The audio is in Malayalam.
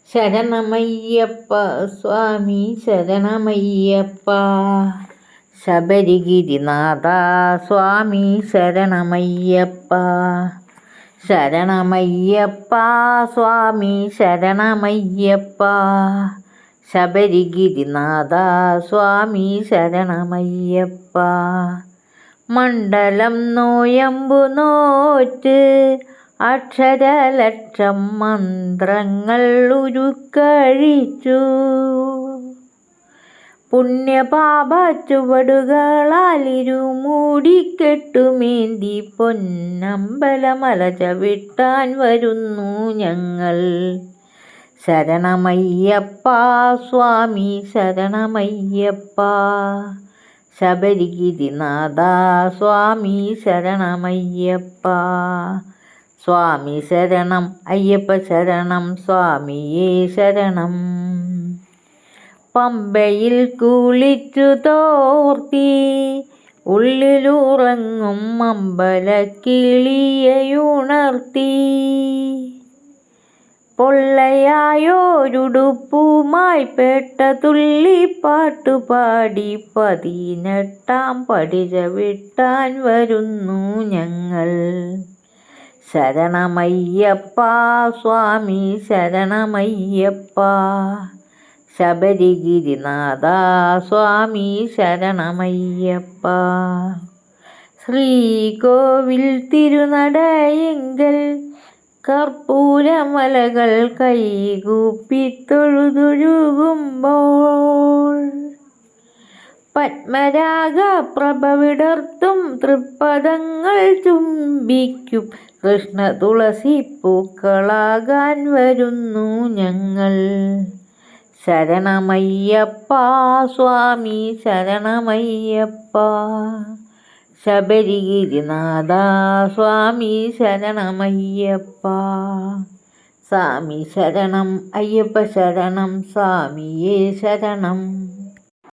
ശരണമയ്യപ്പ സ്വാമി ശരണമയ്യപ്പ. ശബരിഗിരിനാഥ സ്വാമി ശരണമയ്യപ്പ. ശരണമയ്യപ്പ സ്വാമി ശരണമയ്യപ്പ. ശബരിഗിരിനാഥ സ്വാമി ശരണമയ്യപ്പ. മണ്ഡലം നോയമ്പു നോറ്റ് അക്ഷരലക്ഷം മന്ത്രങ്ങൾ ഉരുക്കഴിച്ചു. പുണ്യപാപ ചുവടുകളാൽ ഇരുമൂടിക്കെട്ടുമേന്തി പൊന്നമ്പലമല ചവിട്ടാൻ വരുന്നു ഞങ്ങൾ. ശരണമയ്യപ്പ സ്വാമി ശരണമയ്യപ്പ. ശബരിഗിരിനാഥ സ്വാമി ശരണമയ്യപ്പ. സ്വാമി ശരണം അയ്യപ്പ ശരണം സ്വാമിയേ ശരണം. പമ്പയിൽ കുളിച്ചു തോർത്തി ഉള്ളിലുറങ്ങും അമ്പലക്കിളിയുണർത്തി. പൊള്ളയായോരുടുപ്പുമായി പേട്ട തുള്ളിപ്പാട്ടുപാടി 18-ാം പടി ചവിട്ടാൻ വരുന്നു ഞങ്ങൾ. ശരണമയ്യപ്പ സ്വാമി ശരണമയ്യപ്പ. ശബരിഗിരിനാഥ സ്വാമി ശരണമയ്യപ്പ. ശ്രീകോവിൽ തിരുനടയെങ്കൽ കർപ്പൂരമലകൾ കൈകൂപ്പി തൊഴുതൊഴുകുമ്പോൾ പത്മരാഗ പ്രഭ വിടർത്തും തൃപ്പദങ്ങൾ ചുംബിക്കും കൃഷ്ണ തുളസി പൂക്കളാകാൻ വരുന്നു ഞങ്ങൾ. ശരണമയ്യപ്പ സ്വാമി ശരണമയ്യപ്പ. ശബരിഗിരിനാഥ സ്വാമി ശരണമയ്യപ്പ. സ്വാമി ശരണം അയ്യപ്പ ശരണം സ്വാമിയേ ശരണം.